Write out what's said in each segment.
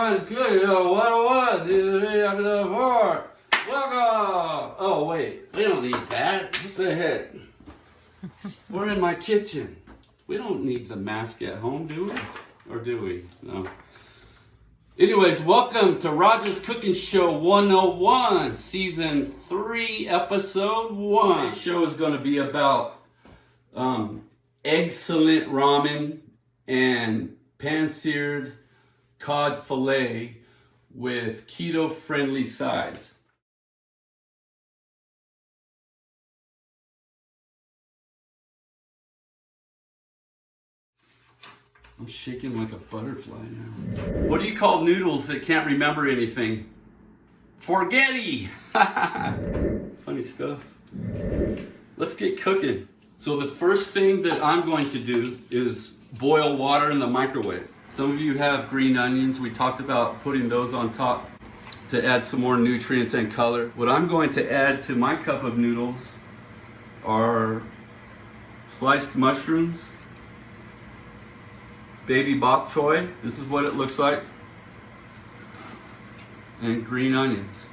It's good, yo. 101, 2, 3, episode 4. Welcome. Oh, wait. We don't need that. What the heck? We're in my kitchen. We don't need the mask at home, do we? Or do we? No. Anyways, welcome to Roger's Cooking Show 101, Season 3, Episode 1. This show is going to be about Eggs-cellent ramen and pan-seared cod fillet with keto-friendly sides. I'm shaking like a butterfly now. What do you call noodles that can't remember anything? Forgetty! Funny stuff. Let's get cooking. So the first thing that I'm going to do is boil water in the microwave. Some of you have green onions. We talked about putting those on top to add some more nutrients and color. What I'm going to add to my cup of noodles are sliced mushrooms, baby bok choy, this is what it looks like, and green onions,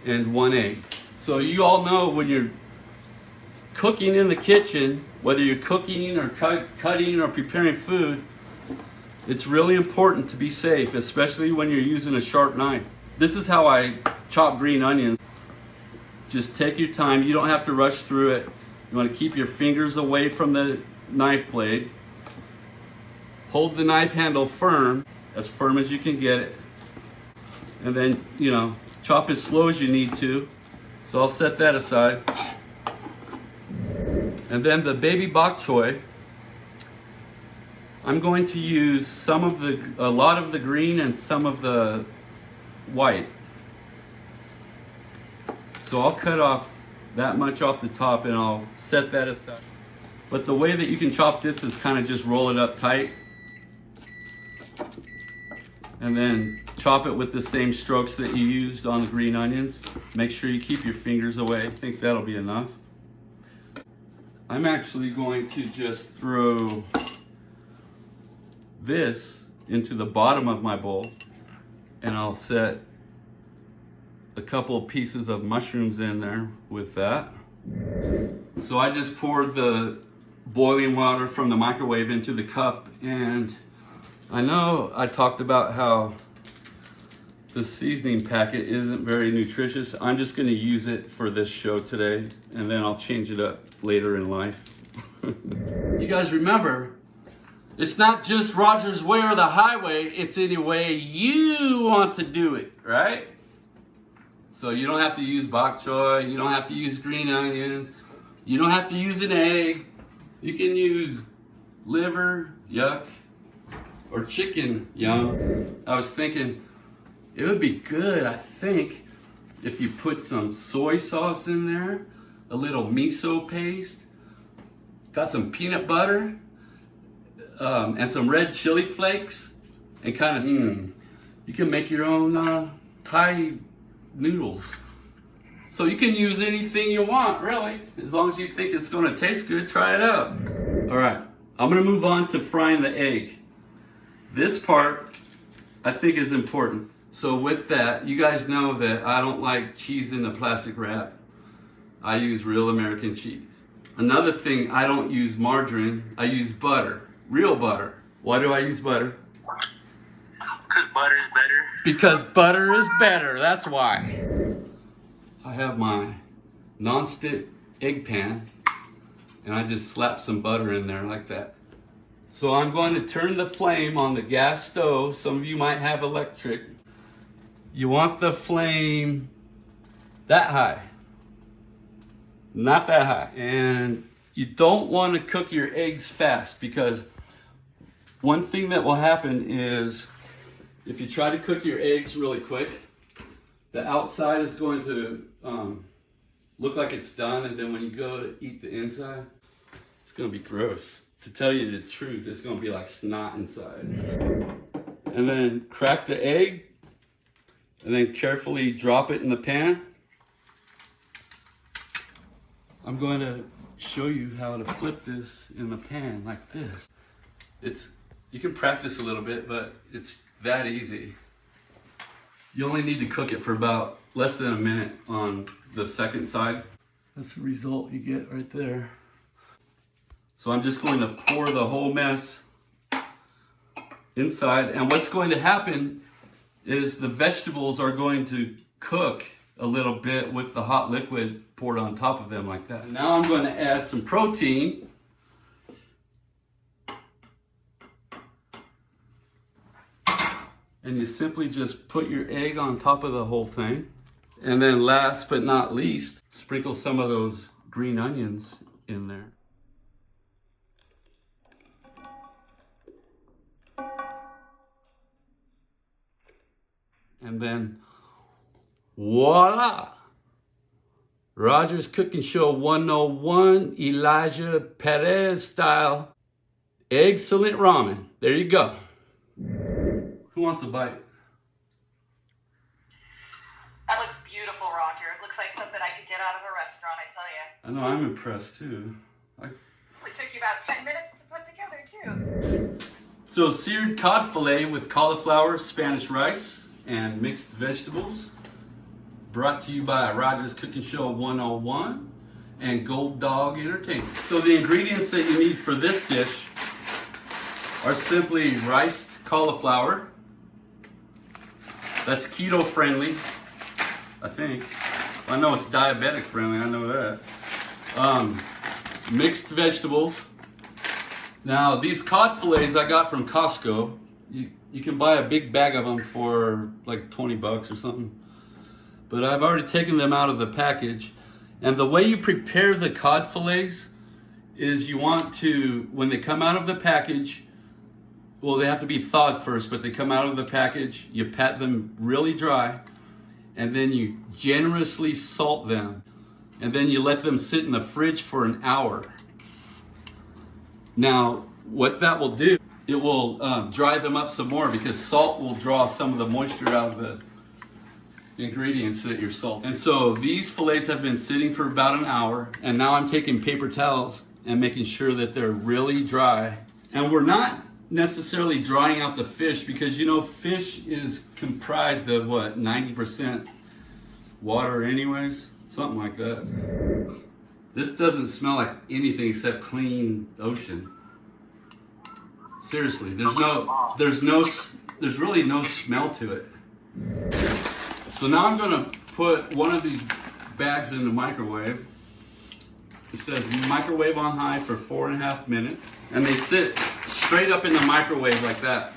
and 1 egg. So you all know when you're cooking in the kitchen, whether you're cooking or cutting or preparing food, it's really important to be safe, especially when you're using a sharp knife. This is how I chop green onions. Just take your time. You don't have to rush through it. You want to keep your fingers away from the knife blade. Hold the knife handle firm as you can get it. And then, chop as slow as you need to. So I'll set that aside. And then the baby bok choy, I'm going to use a lot of the green and some of the white. So I'll cut off that much off the top and I'll set that aside. But the way that you can chop this is kind of just roll it up tight. And then chop it with the same strokes that you used on the green onions. Make sure you keep your fingers away. I think that'll be enough. I'm actually going to just throw this into the bottom of my bowl, and I'll set a couple pieces of mushrooms in there with that. So I just poured the boiling water from the microwave into the cup, and I know I talked about how the seasoning packet isn't very nutritious. I'm just going to use it for this show today, and then I'll change it up later in life. You guys remember, it's not just Roger's way or the highway, it's any way you want to do it, right? So you don't have to use bok choy, you don't have to use green onions, you don't have to use an egg. You can use liver, yuck, or chicken, yum. I was thinking it would be good, I think, if you put some soy sauce in there, a little miso paste, got some peanut butter, and some red chili flakes, and kind of you can make your own Thai noodles. So you can use anything you want, really, as long as you think it's going to taste good. Try it out. All right, I'm going to move on to frying the egg. This part I think is important. So with that, you guys know that I don't like cheese in a plastic wrap. I use real American cheese. Another thing, I don't use margarine, I use butter. Real butter. Why do I use butter? Because butter is better. Because butter is better, that's why. I have my non-stick egg pan, and I just slap some butter in there like that. So I'm going to turn the flame on the gas stove. Some of you might have electric. You want the flame that high, not that high. And you don't want to cook your eggs fast, because one thing that will happen is if you try to cook your eggs really quick, the outside is going to look like it's done, and then when you go to eat the inside, it's going to be gross. To tell you the truth, it's going to be like snot inside. And then crack the egg, and then carefully drop it in the pan. I'm going to show you how to flip this in the pan like this. You can practice a little bit, but it's that easy. You only need to cook it for about less than a minute on the second side. That's the result you get right there. So I'm just going to pour the whole mess inside, and what's going to happen is the vegetables are going to cook a little bit with the hot liquid poured on top of them like that. Now I'm going to add some protein. And you simply just put your egg on top of the whole thing. And then last but not least, sprinkle some of those green onions in there. And then voila! Roger's Cooking Show 101, Elijah Perez style egg-cellent ramen. There you go. Who wants a bite? That looks beautiful, Roger. It looks like something I could get out of a restaurant, I tell you. I know, I'm impressed too. It took you about 10 minutes to put together, too. So seared cod fillet with cauliflower, Spanish rice, and mixed vegetables. Brought to you by Roger's Cooking Show 101 and Gold Dog Entertainment. So the ingredients that you need for this dish are simply riced cauliflower. That's keto friendly, I think. I know it's diabetic friendly, I know that. Mixed vegetables. Now these cod fillets I got from Costco. You can buy a big bag of them for like 20 bucks or something. But I've already taken them out of the package. And the way you prepare the cod fillets is you want to, when they come out of the package, well, they have to be thawed first, but they come out of the package, you pat them really dry, and then you generously salt them. And then you let them sit in the fridge for an hour. Now, what that will do, it will dry them up some more because salt will draw some of the moisture out of the ingredients that you're salting. And so these fillets have been sitting for about an hour, and now I'm taking paper towels and making sure that they're really dry. And we're not necessarily drying out the fish because, you know, fish is comprised of what, 90% water anyways? Something like that. This doesn't smell like anything except clean ocean. Seriously, there's really no smell to it. So now I'm gonna put one of these bags in the microwave. It says microwave on high for 4.5 minutes. And they sit straight up in the microwave like that.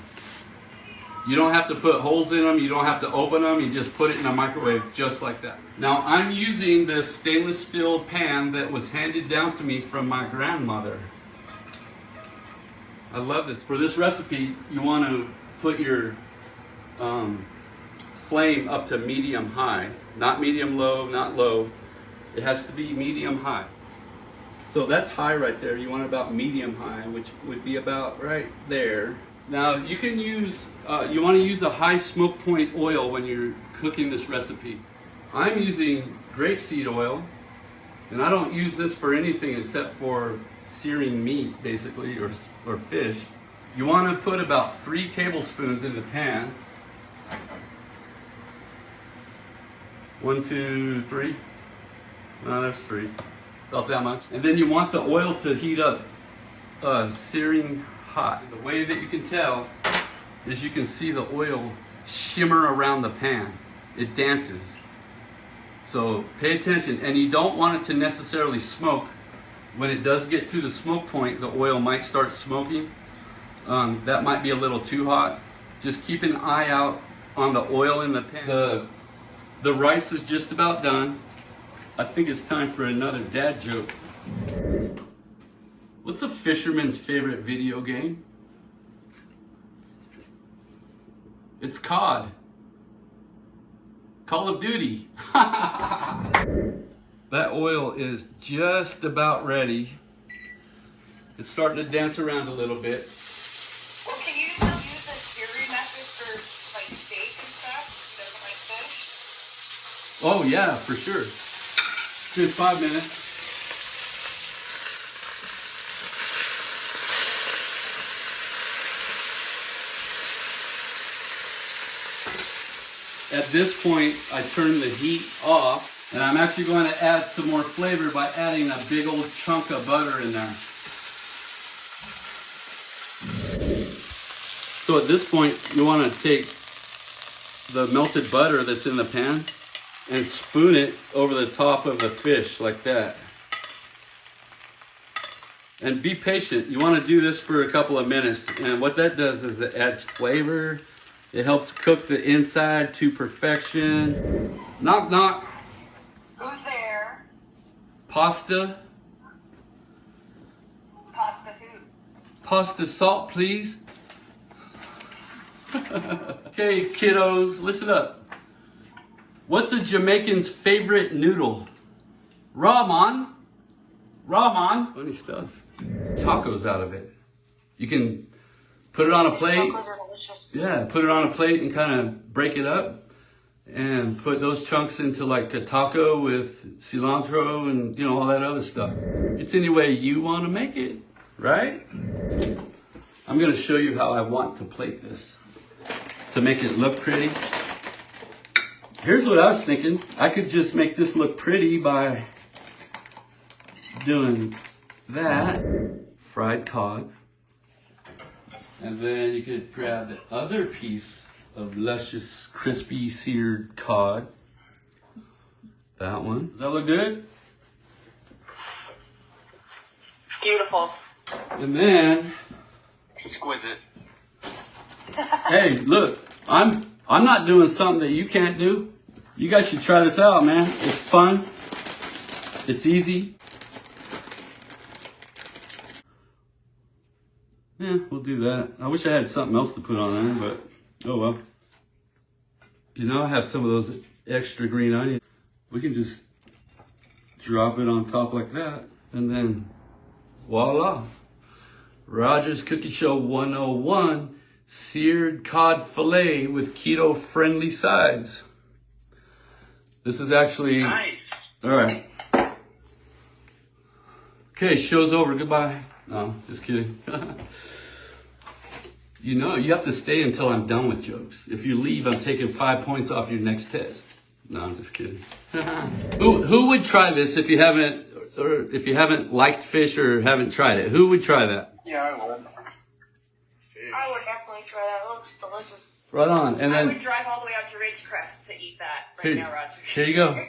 You don't have to put holes in them, you don't have to open them, you just put it in the microwave just like that. Now I'm using this stainless steel pan that was handed down to me from my grandmother. I love this. For this recipe, you want to put your flame up to medium high. Not medium low, not low. It has to be medium high. So that's high right there. You want about medium high, which would be about right there. Now you can use, you want to use a high smoke point oil when you're cooking this recipe. I'm using grapeseed oil, and I don't use this for anything except for searing meat, basically, or fish. You want to put about 3 tablespoons in the pan. 1, 2, 3. No, there's 3. About that much. And then you want the oil to heat up, searing hot. The way that you can tell is you can see the oil shimmer around the pan. It dances. So pay attention, and you don't want it to necessarily smoke. When it does get to the smoke point, the oil might start smoking. That might be a little too hot. Just keep an eye out on the oil in the pan. The rice is just about done. I think it's time for another dad joke. What's a fisherman's favorite video game? It's COD. Call of Duty. That oil is just about ready. It's starting to dance around a little bit. Well, can you still use the searing method for, like, steak and stuff? Doesn't like fish? Oh yeah, for sure. It's been 5 minutes. At this point, I turn the heat off, and I'm actually going to add some more flavor by adding a big old chunk of butter in there. So at this point, you want to take the melted butter that's in the pan and spoon it over the top of the fish like that. And be patient. You want to do this for a couple of minutes. And what that does is it adds flavor. It helps cook the inside to perfection. Knock, knock. Who's there? Pasta. Pasta who? Pasta salt, please. Okay, kiddos, listen up. What's a Jamaican's favorite noodle? Ramen. Ramen. Funny stuff. Tacos out of it. You can put it on a plate. Tacos are delicious. Yeah, put it on a plate and kind of break it up and put those chunks into like a taco with cilantro and, you know, all that other stuff. It's any way you want to make it, right? I'm going to show you how I want to plate this to make it look pretty. Here's what I was thinking. I could just make this look pretty by doing that. Fried cod. And then you could grab the other piece of luscious, crispy, seared cod. That one. Does that look good? Beautiful. And then, Exquisite. hey, look, I'm not doing something that you can't do. You guys should try this out, man. It's fun. It's easy. Yeah, we'll do that. I wish I had something else to put on there, but oh well. You know, I have some of those extra green onions. We can just drop it on top like that, and then voila. Roger's Cookie Show 101, seared cod fillet with keto-friendly sides. This is actually... Nice. All right. Okay, show's over. Goodbye. No, just kidding. You know, you have to stay until I'm done with jokes. If you leave, I'm taking 5 points off your next test. No, I'm just kidding. Who would try this if you haven't liked fish or haven't tried it? Who would try that? Yeah, I would. I would definitely try that. It looks delicious. Right on. And I then would drive all the way out to Ridgecrest to eat that right now, Roger. here you go.